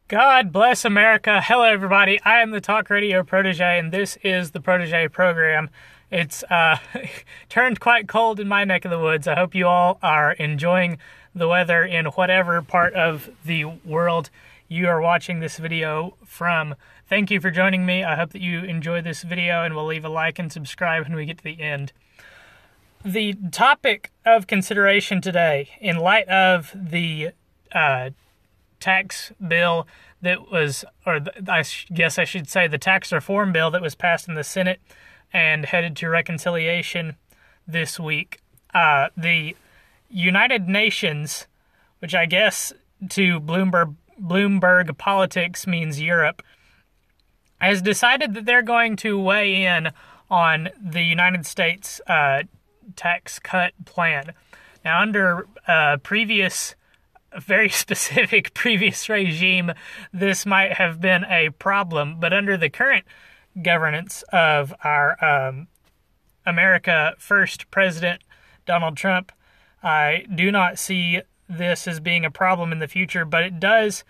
God bless America. Hello, everybody. I am the Talk Radio Protege, and this is the Protege program. It's turned quite cold in my neck of the woods. I hope you all are enjoying the weather in whatever part of the world you are watching this video from. Thank you for joining me. I hope that you enjoy this video and will leave a like and subscribe when we get to the end. The topic of consideration today, in light of the tax bill that was, or I guess I should say the tax reform bill that was passed in the Senate and headed to reconciliation this week. The United Nations, which I guess to Bloomberg politics means Europe, has decided that they're going to weigh in on the United States tax cut plan. Now, under a very specific previous regime, this might have been a problem, but under the current governance of our America First President Donald Trump, I do not see this as being a problem in the future, but it does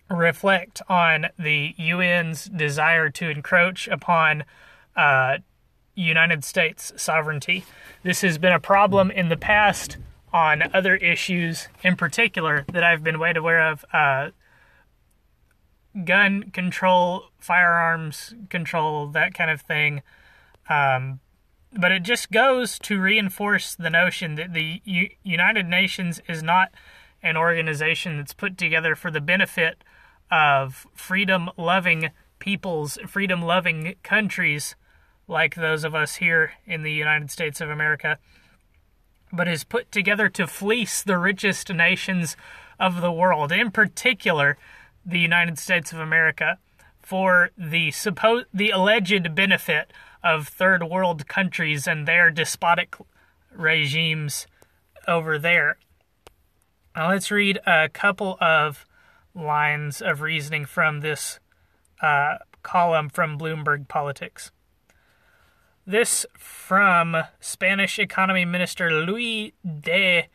reflect on the UN's desire to encroach upon United States sovereignty. This has been a problem in the past on other issues in particular that I've been made aware of, gun control, firearms control, that kind of thing. But it just goes to reinforce the notion that the United Nations is not an organization that's put together for the benefit of freedom-loving peoples, freedom-loving countries like those of us here in the United States of America, but is put together to fleece the richest nations of the world, in particular the United States of America, for the alleged benefit of third world countries and their despotic regimes over there. Now let's read a couple of lines of reasoning from this column from Bloomberg Politics. This from Spanish Economy Minister Luis de...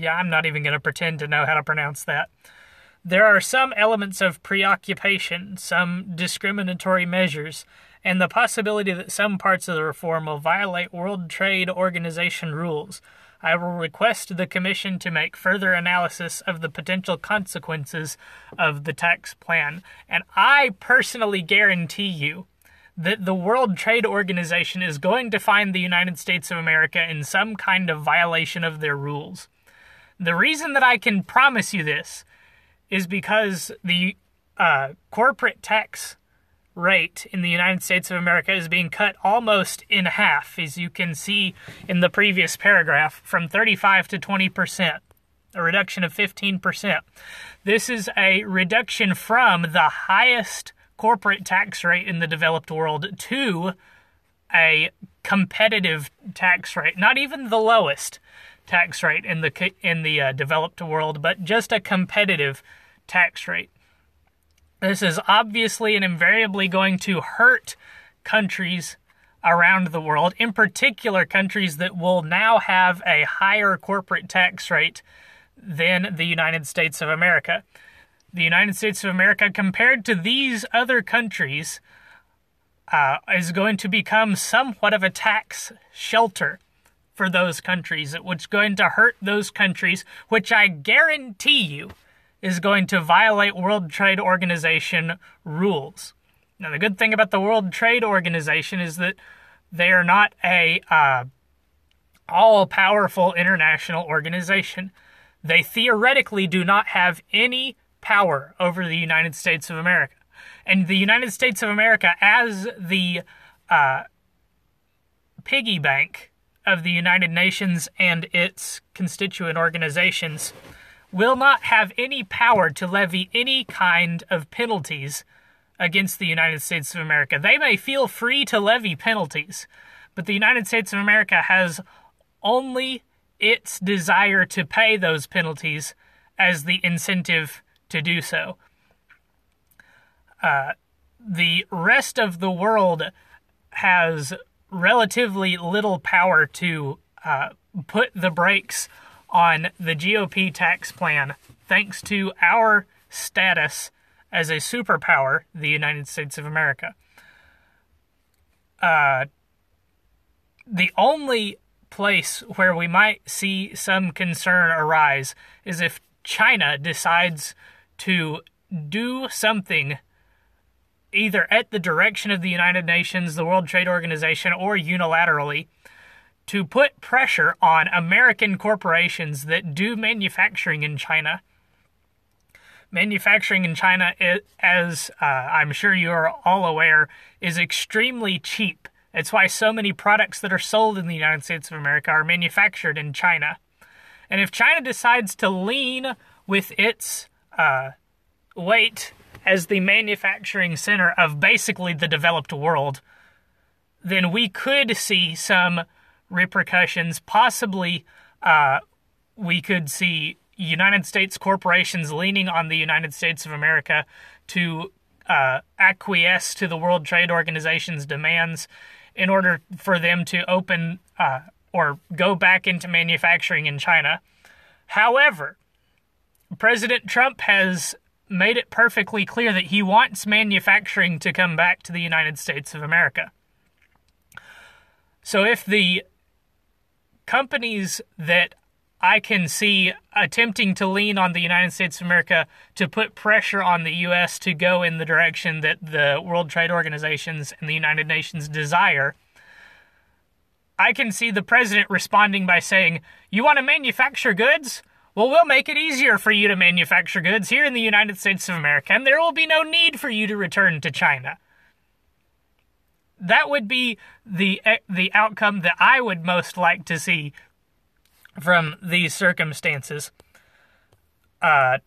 I'm not even going to pretend to know how to pronounce that. There are some elements of preoccupation, some discriminatory measures, and the possibility that some parts of the reform will violate World Trade Organization rules. I will request the Commission to make further analysis of the potential consequences of the tax plan. And I personally guarantee you that the World Trade Organization is going to find the United States of America in some kind of violation of their rules. The reason that I can promise you this is because the corporate tax rate in the United States of America is being cut almost in half, as you can see in the previous paragraph, from 35 to 20%, a reduction of 15%. This is a reduction from the highest corporate tax rate in the developed world to a competitive tax rate, not even the lowest tax rate in the developed world, but just a competitive tax rate. This is obviously and invariably going to hurt countries around the world, in particular countries that will now have a higher corporate tax rate than the United States of America. The United States of America, compared to these other countries, is going to become somewhat of a tax shelter for those countries, which is going to hurt those countries, which I guarantee you is going to violate World Trade Organization rules. Now, the good thing about the World Trade Organization is that they are not a all-powerful international organization. They theoretically do not have any power over the United States of America. And the United States of America, as the piggy bank of the United Nations and its constituent organizations, will not have any power to levy any kind of penalties against the United States of America. They may feel free to levy penalties, but the United States of America has only its desire to pay those penalties as the incentive to do so. The rest of the world has relatively little power to put the brakes on the GOP tax plan thanks to our status as a superpower, the United States of America. The only place where we might see some concern arise is if China decides to do something either at the direction of the United Nations, the World Trade Organization, or unilaterally to put pressure on American corporations that do manufacturing in China. Manufacturing in China, as I'm sure you are all aware, is extremely cheap. It's why so many products that are sold in the United States of America are manufactured in China. And if China decides to lean with its weight as the manufacturing center of basically the developed world, then we could see some repercussions. Possibly we could see United States corporations leaning on the United States of America to acquiesce to the World Trade Organization's demands in order for them to open or go back into manufacturing in China. However, President Trump has made it perfectly clear that he wants manufacturing to come back to the United States of America. So if the companies that I can see attempting to lean on the United States of America to put pressure on the U.S. to go in the direction that the World Trade Organizations and the United Nations desire, I can see the president responding by saying, "You want to manufacture goods? Well, we'll make it easier for you to manufacture goods here in the United States of America, and there will be no need for you to return to China." That would be the outcome that I would most like to see from these circumstances. But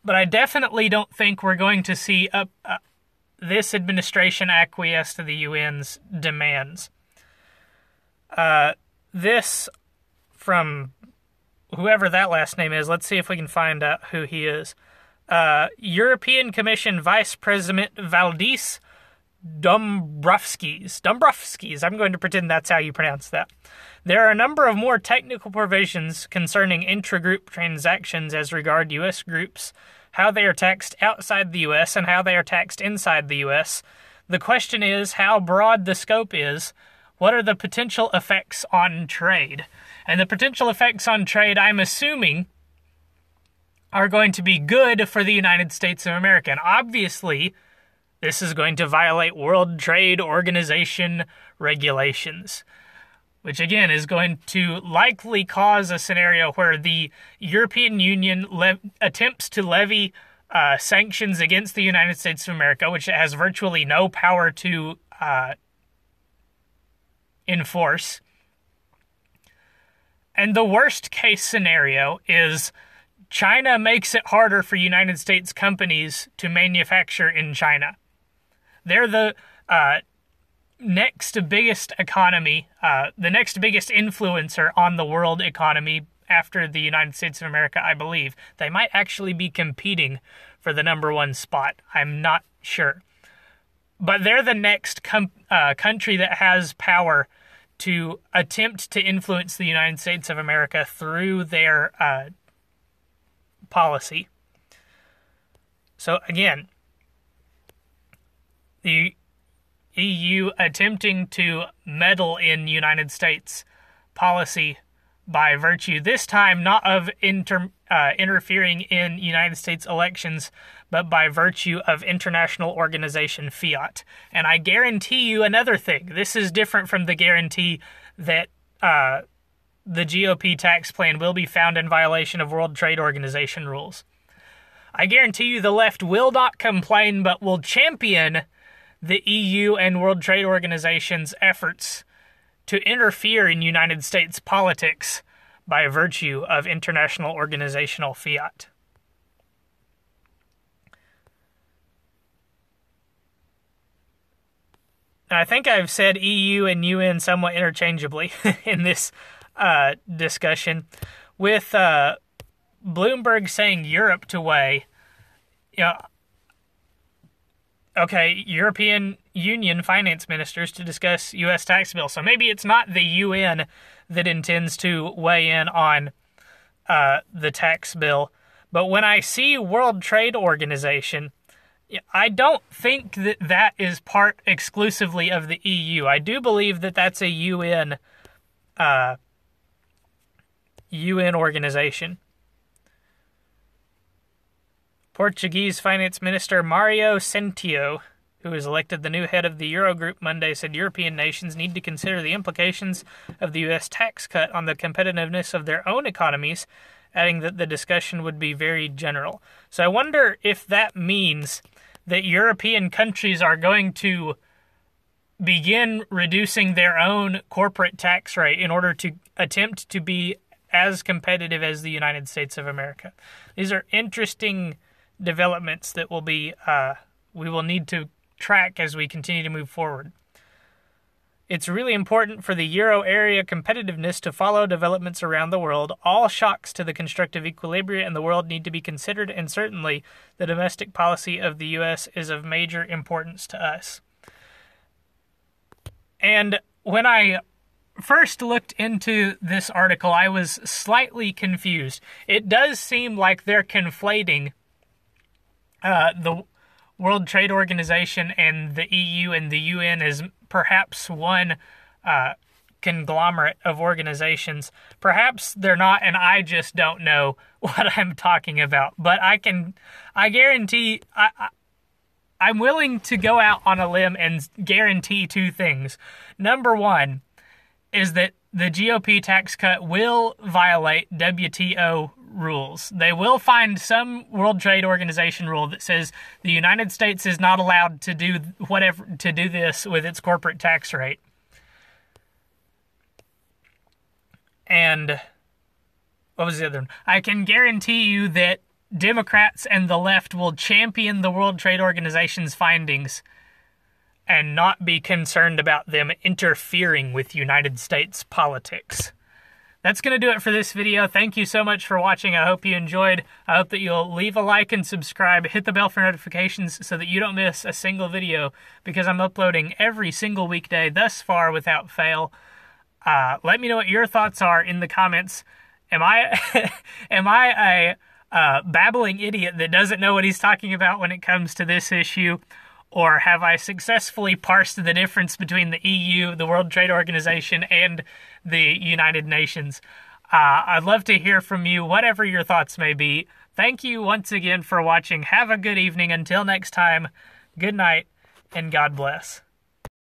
I definitely don't think we're going to see this administration acquiesce to the UN's demands. This from whoever that last name is. Let's see if we can find out who he is. European Commission Vice President Valdis Dombrovskis. I'm going to pretend that's how you pronounce that. There are a number of more technical provisions concerning intragroup transactions as regard U.S. groups, how they are taxed outside the U.S. and how they are taxed inside the U.S. The question is how broad the scope is. What are the potential effects on trade? And the potential effects on trade, I'm assuming, are going to be good for the United States of America. And obviously, this is going to violate World Trade Organization regulations, which again is going to likely cause a scenario where the European Union attempts to levy sanctions against the United States of America, which it has virtually no power to enforce. And the worst case scenario is China makes it harder for United States companies to manufacture in China. They're the next biggest economy, the next biggest influencer on the world economy after the United States of America, I believe. They might actually be competing for the number one spot. I'm not sure. But they're the next country that has power to attempt to influence the United States of America through their policy. So again, the EU attempting to meddle in United States policy by virtue, this time not of interfering in United States elections, but by virtue of international organization fiat. And I guarantee you another thing. This is different from the guarantee that the GOP tax plan will be found in violation of World Trade Organization rules. I guarantee you the left will not complain, but will champion the EU and World Trade Organization's efforts to interfere in United States politics by virtue of international organizational fiat. Now, I think I've said EU and UN somewhat interchangeably in this discussion. With Bloomberg saying Europe to weigh, European Union finance ministers to discuss U.S. tax bill. So maybe it's not the UN that intends to weigh in on the tax bill. But when I see World Trade Organization, I don't think that that is part exclusively of the EU. I do believe that that's a UN organization. Portuguese Finance Minister Mario Centeno, who was elected the new head of the Eurogroup Monday, said European nations need to consider the implications of the U.S. tax cut on the competitiveness of their own economies, adding that the discussion would be very general. So I wonder if that means that European countries are going to begin reducing their own corporate tax rate in order to attempt to be as competitive as the United States of America. These are interesting developments that will be we will need to track as we continue to move forward. It's really important for the euro area competitiveness to follow developments around the world. All shocks to the constructive equilibrium in the world need to be considered, and certainly the domestic policy of the U.S. is of major importance to us. And when I first looked into this article, I was slightly confused. It does seem like they're conflating the World Trade Organization and the EU and the UN as perhaps one conglomerate of organizations. Perhaps they're not, and I just don't know what I'm talking about. But I guarantee, I'm willing to go out on a limb and guarantee two things. Number one is that the GOP tax cut will violate WTO rules. They will find some World Trade Organization rule that says the United States is not allowed to do this with its corporate tax rate. And what was the other one? I can guarantee you that Democrats and the left will champion the World Trade Organization's findings and not be concerned about them interfering with United States politics. That's going to do it for this video. Thank you so much for watching. I hope you enjoyed. I hope that you'll leave a like and subscribe. Hit the bell for notifications so that you don't miss a single video, because I'm uploading every single weekday thus far without fail. Let me know what your thoughts are in the comments. Am I a babbling idiot that doesn't know what he's talking about when it comes to this issue? Or have I successfully parsed the difference between the EU, the World Trade Organization, and the United Nations? I'd love to hear from you, whatever your thoughts may be. Thank you once again for watching. Have a good evening. Until next time, good night, and God bless.